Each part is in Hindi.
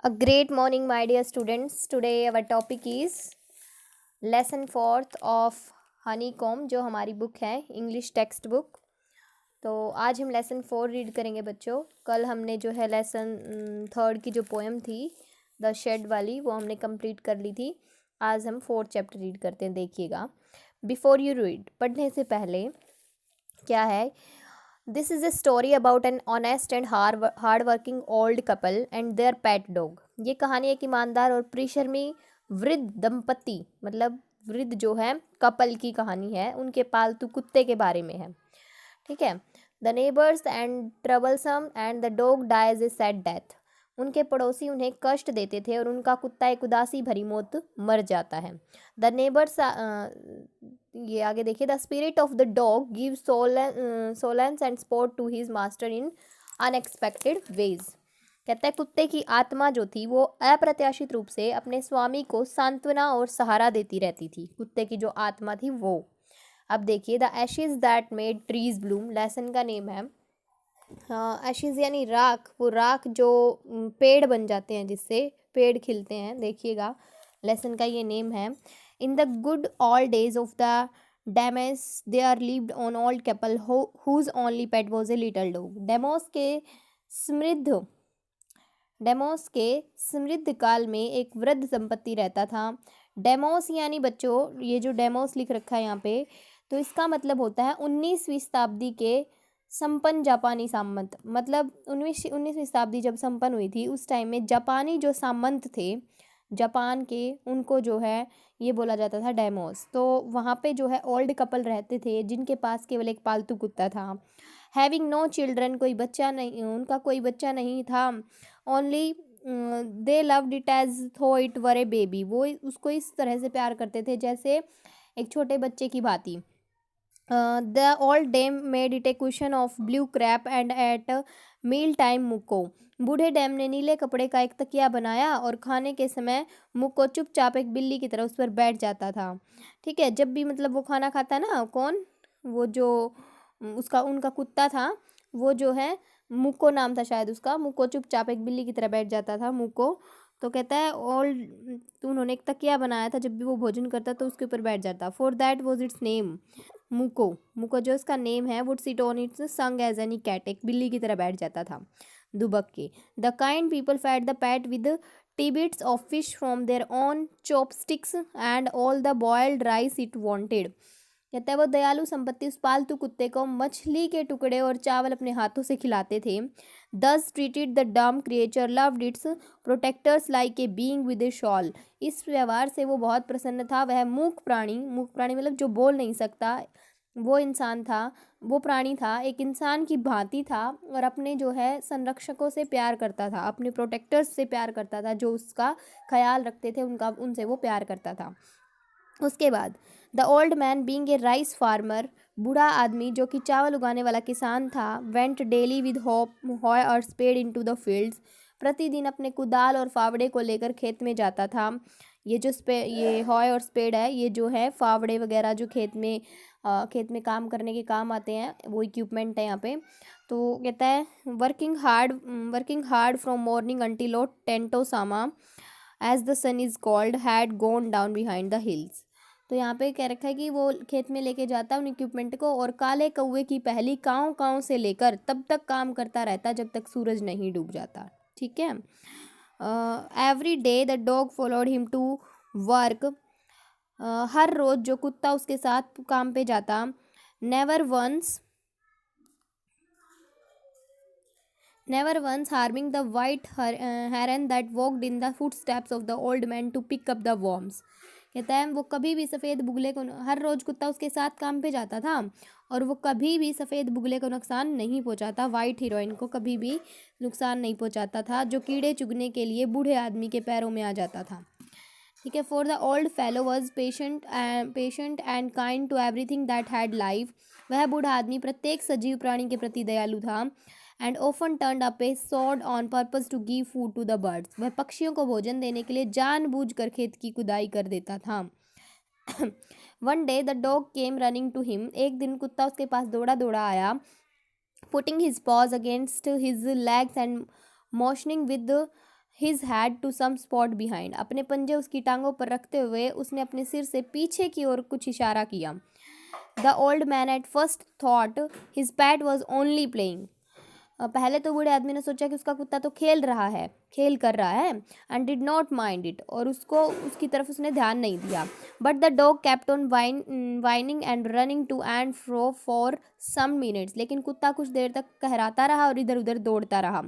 A great morning, my dear students. Today our topic is lesson fourth of Honeycomb, जो हमारी बुक है इंग्लिश टेक्स्ट बुक। तो आज हम लेसन 4 रीड करेंगे बच्चों। कल हमने जो है लेसन थर्ड की जो पोएम थी द शेड वाली वो हमने कंप्लीट कर ली थी। आज हम 4th चैप्टर रीड करते हैं, देखिएगा। बिफोर यू रीड, पढ़ने से पहले क्या है, this is a story about an honest and hard working old couple and their pet dog. ये कहानी एक ईमानदार और परिश्रमी वृद्ध दंपति, मतलब वृद्ध जो है कपल की कहानी है, उनके पालतू कुत्ते के बारे में है। ठीक है। The neighbours and troublesome and the dog dies a sad death. उनके पड़ोसी उन्हें कष्ट देते थे और उनका कुत्ता एक उदासी भरी मौत मर जाता है। द नेबर्स, ये आगे देखिए, the spirit of the dog give solace and sport to his master in unexpected ways. कहता है कुत्ते की आत्मा जो थी वो अप्रत्याशित रूप से अपने स्वामी को सांत्वना और सहारा देती रहती थी। कुत्ते की जो आत्मा थी वो। अब देखिए, the Ashes that made trees Bloom, lesson का नेम है। एशेज यानी राख, वो राख जो पेड़ बन जाते हैं, जिससे पेड़ खिलते हैं। देखिएगा, लेसन का ये नेम है। In the good old days of the daimyos there lived an old couple whose only pet was a little dog. Daimyos के समृद्ध काल में एक वृद्ध दंपति रहता था। डेमोस यानी बच्चों, ये जो डेमोस लिख रखा है यहाँ पे, तो इसका मतलब होता है 19वीं शताब्दी के संपन्न जापानी सामंत। मतलब 19वीं शताब्दी जब संपन्न हुई थी, उस टाइम में जापानी जो सामंत थे जापान के, उनको जो है ये बोला जाता था डेमोस। तो वहाँ पे जो है ओल्ड कपल रहते थे जिनके पास केवल एक पालतू कुत्ता था। हैविंग नो चिल्ड्रन, कोई बच्चा नहीं, उनका कोई बच्चा नहीं था। Only they loved it as though it were a baby, वो उसको इस तरह से प्यार करते थे जैसे एक छोटे बच्चे की भांति। The old dame made it a question of blue crape and at meal time Muko. बूढ़े डैम ने नीले कपड़े का एक तकिया बनाया और खाने के समय मुको चुपचाप एक बिल्ली की तरह उस पर बैठ जाता था। ठीक है, जब भी मतलब वो खाना खाता ना, कौन, वो जो उसका उनका कुत्ता था, वो जो है मुको नाम था शायद उसका, मुको चुपचाप एक बिल्ली की तरह बैठ जाता था मुको। तो कहता है ओल्ड, तो उन्होंने एक तकिया बनाया था, जब भी वो भोजन करता तो उसके ऊपर बैठ जाता। For that was its name Muko. Muko जो इसका नेम है, would sit on its snug as any cat, एक बिल्ली की तरह बैठ जाता था दुबक के। The kind people fed the pet with tidbits of fish from their own chopsticks and all the boiled rice it wanted. कहता है वो दयालु संपत्ति उस पालतू कुत्ते को मछली के टुकड़े और चावल अपने हाथों से खिलाते थे। दस ट्रीटेड द डम creature loved it's protectors like a being with A shawl. इस व्यवहार से वो बहुत प्रसन्न था। वह मूक प्राणी मतलब जो बोल नहीं सकता, वो इंसान था, वो प्राणी था, एक इंसान की भांति था और अपने जो है संरक्षकों से प्यार करता था, अपने प्रोटेक्टर्स से प्यार करता था, जो उसका ख्याल रखते थे, उनका उनसे वो प्यार करता था। उसके बाद the old man being a rice farmer, बूढ़ा आदमी जो कि चावल उगाने वाला किसान था, वेंट डेली विद हॉय और स्पेड इनटू द फील्ड्स। प्रतिदिन अपने कुदाल और फावड़े को लेकर खेत में जाता था। ये जो ये हॉय और स्पेड है, ये जो है फावड़े वगैरह जो खेत में काम करने के काम आते हैं, वो इक्विपमेंट है यहाँ पे। तो कहता है working hard from morning until O Tento Sama as the sun is called had gone down behind the hills. तो यहाँ पे कह रखा है कि वो खेत में लेके जाता है उन इक्विपमेंट को, और काले कौवे की पहली काँव काँव से लेकर तब तक काम करता रहता जब तक सूरज नहीं डूब जाता। ठीक है। Every day the dog followed him to work. हर रोज जो कुत्ता उसके साथ काम पे जाता। Never once harming the white heron that walked in the footsteps of the old man to pick up the worms। कहता है वो कभी भी सफ़ेद बुगले को, हर रोज़ कुत्ता उसके साथ काम पे जाता था और वो कभी भी सफ़ेद बुगले को नुकसान नहीं पहुंचाता, वाइट हीरोइन को कभी भी नुकसान नहीं पहुंचाता था, जो कीड़े चुगने के लिए बूढ़े आदमी के पैरों में आ जाता था। ठीक है। For the old fellow was patient and kind to everything that had life. वह बूढ़ा आदमी प्रत्येक सजीव प्राणी के प्रति दयालु था। And often turned up a sword on purpose to give food to the birds. वह पक्षियों को भोजन देने के लिए जानबूझकर खेत की खुदाई कर देता था। One day the dog came running to him. एक दिन कुत्ता उसके पास दौड़ा दौड़ा आया। Putting his paws against his legs and motioning with his head to some spot behind, अपने पंजे उसकी टांगों पर रखते हुए उसने अपने सिर से पीछे की ओर कुछ इशारा किया। The old man at first thought his PAT was only playing, पहले तो बूढ़े आदमी ने सोचा कि उसका कुत्ता तो खेल कर रहा है, and did not mind it, और उसको उसकी तरफ उसने ध्यान नहीं दिया। But the dog kept on whining and running to and fro for some minutes, लेकिन कुत्ता कुछ देर तक कहराता रहा और इधर उधर दौड़ता रहा।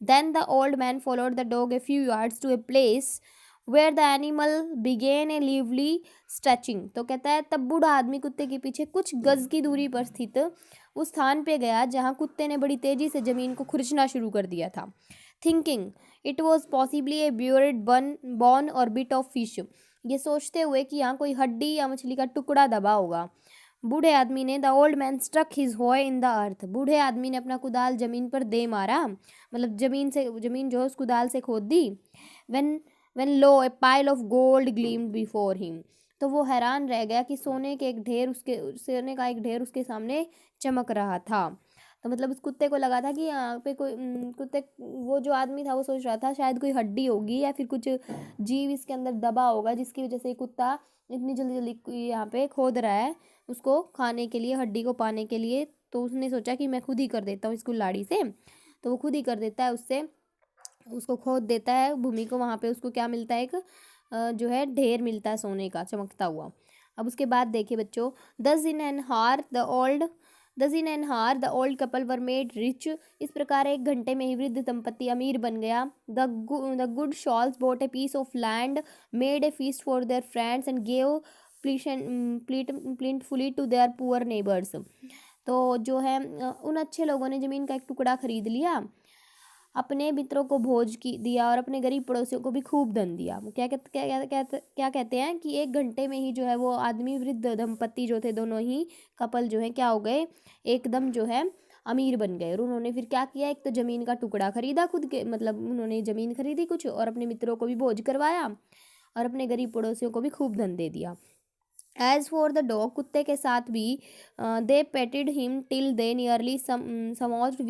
Then the old man followed the dog a few yards to a place where the animal began a lively stretching, तो कहता है तब बूढ़ा आदमी कुत्ते के पीछे कुछ गज की दूरी पर स्थित उस स्थान पे गया जहाँ कुत्ते ने बड़ी तेजी से जमीन को खुरचना शुरू कर दिया था। थिंकिंग इट वॉज पॉसिबली ए ब्यूरेड बॉन और बिट ऑफ फिश, ये सोचते हुए कि यहाँ कोई हड्डी या मछली का टुकड़ा दबा होगा, बूढ़े आदमी ने the old man struck his hoe in the earth, बूढ़े आदमी ने अपना कुदाल जमीन पर दे मारा, मतलब जमीन जो है उस कुदाल से खोद दी। When lo a pile of gold gleamed before him, तो वो हैरान रह गया कि सोने का एक ढेर उसके सामने चमक रहा था। तो मतलब उस कुत्ते को लगा था कि यहाँ पे कोई वो जो आदमी था वो सोच रहा था शायद कोई हड्डी होगी या फिर कुछ जीव इसके अंदर दबा होगा जिसकी वजह से ये कुत्ता इतनी जल्दी जल्दी यहाँ पे खोद रहा है उसको खाने के लिए, हड्डी को पाने के लिए। तो उसने सोचा कि मैं खुद ही कर देता हूँ इसको लाड़ी से, तो वो खुद ही कर देता है, उससे उसको खोद देता है भूमि को, वहाँ पे उसको क्या मिलता है, एक जो है ढेर मिलता है सोने का चमकता हुआ। अब उसके बाद देखिए बच्चों, दस इन एन हार the old couple were made rich, इस प्रकार 1 घंटे में ही वृद्ध दंपति अमीर बन गया। The good souls bought a piece of land, made a feast for their friends and gave plentifully to their poor neighbours, तो जो है उन अच्छे लोगों ने ज़मीन का एक टुकड़ा खरीद लिया, अपने मित्रों को भोज की दिया और अपने गरीब पड़ोसियों को भी खूब धन दिया। क्या कहते हैं कि 1 घंटे में ही जो है वो आदमी, वृद्ध दंपत्ति जो थे दोनों ही कपल जो है क्या हो गए, एकदम जो है अमीर बन गए। और उन्होंने फिर क्या किया, एक तो ज़मीन का टुकड़ा खरीदा खुद के, मतलब उन्होंने ज़मीन खरीदी कुछ, और अपने मित्रों को भी भोज करवाया और अपने गरीब पड़ोसियों को भी खूब धन दे दिया। एज फॉर द डॉग, कुत्ते के साथ भी they petted him till they nearly smothered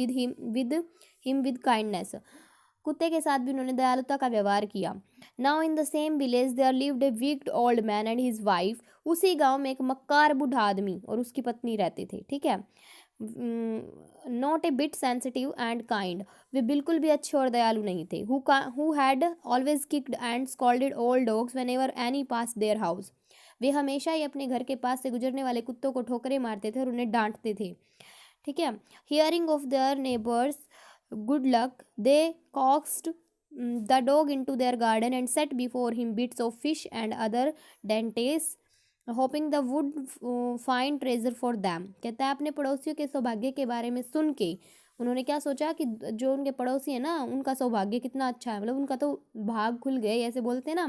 with kindness, कुत्ते के साथ भी उन्होंने दयालुता का व्यवहार किया। Now in the same village there lived a wicked old man and his wife, उसी गांव में एक मक्कार बूढ़ा आदमी और उसकी पत्नी रहते थे, ठीक है। Not a bit sensitive and kind, वे बिल्कुल भी अच्छे और दयालु नहीं थे। Who had always kicked and scolded old dogs whenever any pass their house, वे हमेशा ही अपने घर के पास से गुजरने वाले कुत्तों को ठोकरें मारते थे और उन्हें डांटते थे, ठीक है। Hearing of their neighbours good luck they coaxed the dog into their garden and set before him bits of fish and other dainties hoping the would find treasure for them, कहता है अपने पड़ोसियों के सौभाग्य के बारे में सुन के उन्होंने क्या सोचा कि जो उनके पड़ोसी है ना उनका सौभाग्य कितना अच्छा है, मतलब उनका तो भाग खुल गए ऐसे बोलते हैं ना,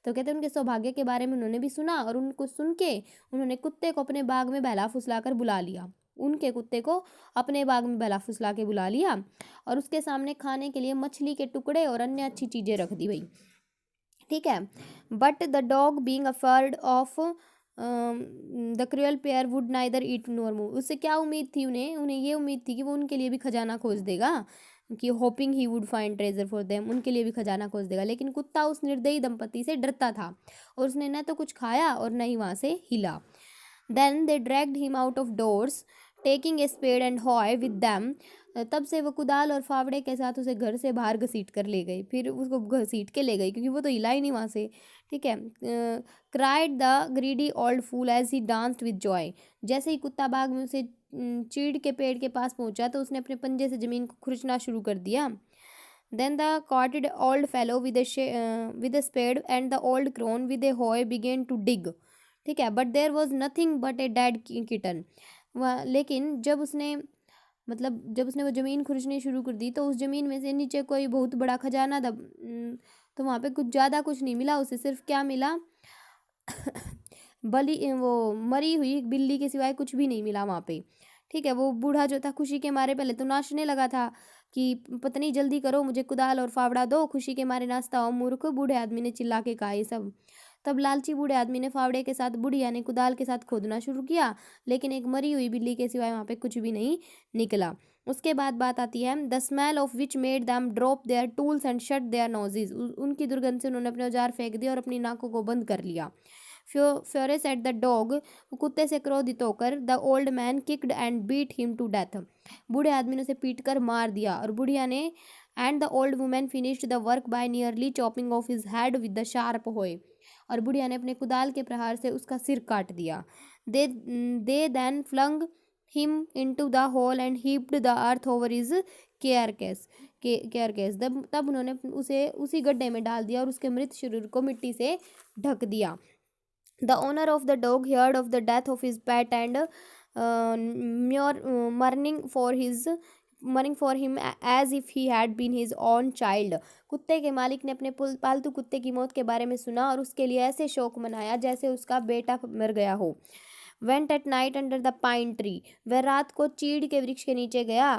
तो कहते हैं उनके सौभाग्य के बारे में उन्होंने भी सुना और उनको सुन के उन्होंने कुत्ते को अपने बाग में बहला फुसला कर बुला लिया, उनके कुत्ते को अपने बाग में बहला फुसला के बुला लिया और उसके सामने खाने के लिए मछली के टुकड़े और अन्य अच्छी चीज़ें रख दी भाई, ठीक है। But the dog being afford of the cruel pair would neither eat nor move, उससे क्या उम्मीद थी, उन्हें ये उम्मीद थी कि वो उनके लिए भी खजाना खोज देगा, कि hopping he would find treasure for them, उनके लिए भी खजाना खोज देगा। लेकिन कुत्ता उस निर्दयी दंपति से डरता था और उसने न तो कुछ खाया और न ही वहाँ से हिला। Then they dragged him out of doors taking a spade and hoe with them, तब से वो कुदाल और फावड़े के साथ उसे घर से बाहर घसीट कर ले गई, फिर उसको घसीट के ले गई क्योंकि वो तो हिला ही नहीं वहाँ से, ठीक है। Cried the greedy old fool as he danced with joy, जैसे ही कुत्ता बाग में उसे चीड़ के पेड़ के पास पहुंचा तो उसने अपने पंजे से ज़मीन को खुरचना शुरू कर दिया। Then the coated old fellow with a spade and the old crone with a hoe began to dig, ठीक है। But there was nothing but a dead kitten, लेकिन जब उसने वो ज़मीन खुरचनी शुरू कर दी तो उस ज़मीन में से नीचे कोई बहुत बड़ा खजाना तो वहाँ पे कुछ ज़्यादा कुछ नहीं मिला उसे, सिर्फ क्या मिला वो मरी हुई बिल्ली के सिवाय कुछ भी नहीं मिला वहाँ पे, ठीक है। वो बूढ़ा जो था खुशी के मारे पहले तो नाचने लगा था, कि पत्नी जल्दी करो, मुझे कुदाल और फावड़ा दो। खुशी के मारे नाचता हो मूर्ख, बूढ़े आदमी ने चिल्ला के कहा ये सब। तब लालची बूढ़े आदमी ने फावड़े के साथ, बुढ़िया ने कुदाल के साथ खोदना शुरू किया, लेकिन एक मरी हुई बिल्ली के सिवाय वहाँ पे कुछ भी नहीं निकला। उसके बाद बात आती है the smell of which made them drop there tools and shut there noses. उनकी दुर्गंध से उन्होंने अपने औजार फेंक दिए और अपनी नाकों को बंद कर लिया। फ्यूरियस एट द डॉग, कुत्ते से क्रोधित होकर, the old man kicked and beat him to death. बूढ़े आदमी ने उसे पीट कर मार दिया और बुढ़िया ने and the old women finished the work by nearly chopping of his head with the sharp होए। और बुढ़िया ने अपने कुदाल के प्रहार से उसका सिर काट दिया। They then flung him into the hole and heaped the earth over his carcass. तब उन्होंने उसे उसी गड्ढे में डाल दिया और उसके मृत शरीर को मिट्टी से ढक दिया। The owner of the dog heard of the death of his pet and mourning for him as if he had been his own child. कुत्ते के मालिक ने अपने पालतू कुत्ते की मौत के बारे में सुना और उसके लिए ऐसे शोक मनाया जैसे उसका बेटा मर गया हो। Went at night under the pine tree. वह रात को चीड़ के वृक्ष के नीचे गया।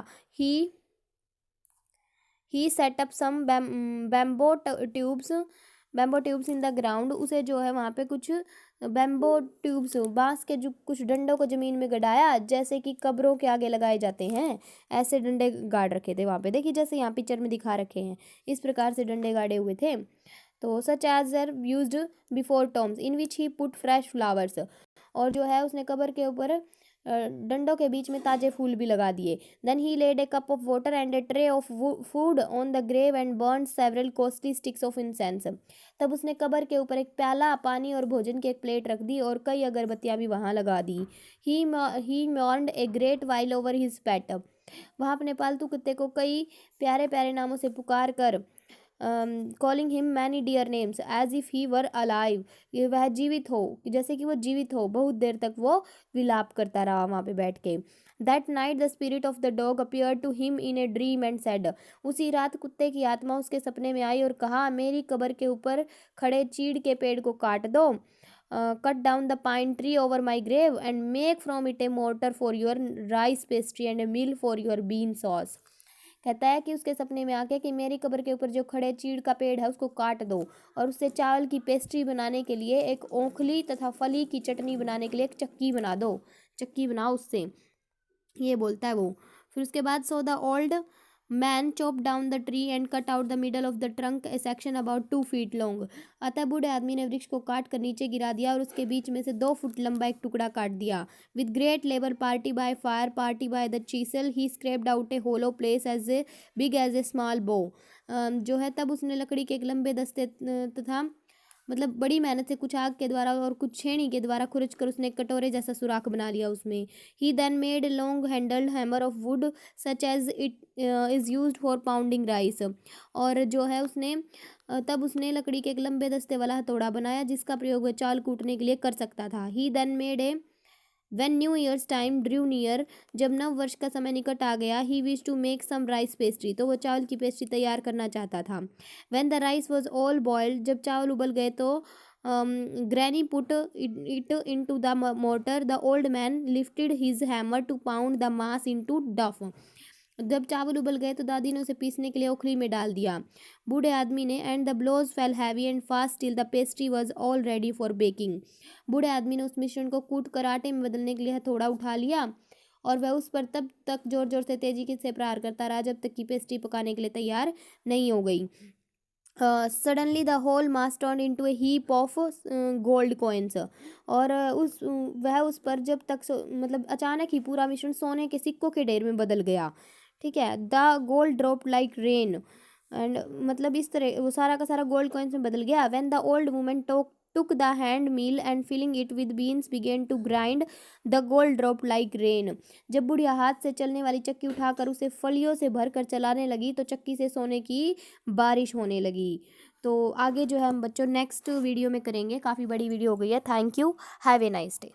He set up some bamboo tubes in the ground. उसे जो है वहाँ पे कुछ बैम्बो ट्यूब्स, बांस के जो कुछ डंडों को ज़मीन में गड़ाया, जैसे कि कब्रों के आगे लगाए जाते हैं, ऐसे डंडे गाड़ रखे थे वहाँ पे। देखिए जैसे यहाँ पिक्चर में दिखा रखे हैं, इस प्रकार से डंडे गाड़े हुए थे। तो such as are used before tombs in which he put fresh flowers. और जो है उसने कब्र के ऊपर डंडों के बीच में ताजे फूल भी लगा दिए। Then he laid a cup of water and a tray of food on the grave and burn several costly sticks of incense. तब उसने कब्र के ऊपर एक प्याला पानी और भोजन की एक प्लेट रख दी और कई अगरबत्तियां भी वहां लगा दी। He mourned a great while over his pet. वहाँ अपने पालतू कुत्ते को कई प्यारे प्यारे नामों से पुकार कर, calling him many dear names as if he were alive. वह जीवित हो, जैसे कि वो जीवित हो। बहुत देर तक वो विलाप करता रहा वहाँ पे बैठ के। That night the spirit of the dog appear to him in a dream and said. उसी रात कुत्ते की आत्मा उसके सपने में आई और कहा, मेरी कब्र के ऊपर खड़े चीड़ के पेड़ को काट दो। Cut down the pine tree over my grave and make from it a mortar for your rice pastry and a mill for your bean sauce. कहता है कि उसके सपने में आके कि मेरी कब्र के ऊपर जो खड़े चीड़ का पेड़ है उसको काट दो और उससे चावल की पेस्ट्री बनाने के लिए एक ओखली तथा फली की चटनी बनाने के लिए एक चक्की बना दो, चक्की बनाओ उससे, ये बोलता है वो। फिर उसके बाद so the old man chop down the tree and cut out the middle of the trunk A section about 2 feet long. अतः बूढ़े आदमी ने वृक्ष को काट कर नीचे गिरा दिया और उसके बीच में से 2 फुट लंबा एक टुकड़ा काट दिया। With great labour, partly by fire, partly by the chisel, he scraped out a hollow place as a big as a small bowl. जो है तब उसने लकड़ी के एक लंबे दस्ते तथा मतलब बड़ी मेहनत से कुछ आग के द्वारा और कुछ छेनी के द्वारा खुरच कर उसने कटोरे जैसा सुराख बना लिया उसमें। He then made long handled hammer of wood such as it is used for pounding rice. और जो है उसने तब उसने लकड़ी के एक लंबे दस्ते वाला हथौड़ा बनाया जिसका प्रयोग वह चावल कूटने के लिए कर सकता था। He then made a When New Year's time drew near, जब नव वर्ष का समय निकट आ गया, he wished to make some rice pastry, तो वो चावल की पेस्ट्री तैयार करना चाहता था। When the rice was all boiled, जब चावल उबल गए तो Granny put it into the mortar. The old man lifted his hammer to pound the mass into dough. जब चावल उबल गए तो दादी ने उसे पीसने के लिए ओखली में डाल दिया। बूढ़े आदमी ने and the blows fell heavy and fast till the pastry was all ready for baking. बूढ़े आदमी ने उस मिश्रण को कूट कर आटे में बदलने के लिए हथौड़ा उठा लिया और वह उस पर तब तक जोर जोर से तेजी से प्रहार करता रहा जब तक कि पेस्ट्री पकाने के लिए तैयार नहीं हो गई। Suddenly the whole mass turn into a heap of gold coins. और वह उस पर जब तक मतलब अचानक ही पूरा मिश्रण सोने के सिक्कों के ढेर में बदल गया। ठीक है, the gold drop like rain and मतलब इस तरह वो सारा का सारा गोल्ड कॉइन्स में बदल गया। When the old woman took the hand mill and filling it with beans began to grind the gold drop like rain। जब बुढ़िया हाथ से चलने वाली चक्की उठाकर उसे फलियों से भरकर चलाने लगी तो चक्की से सोने की बारिश होने लगी। तो आगे जो है हम बच्चों नेक्स्ट वीडियो में करेंगे, काफ़ी बड़ी वीडियो हो गई है। Thank you, have a nice day.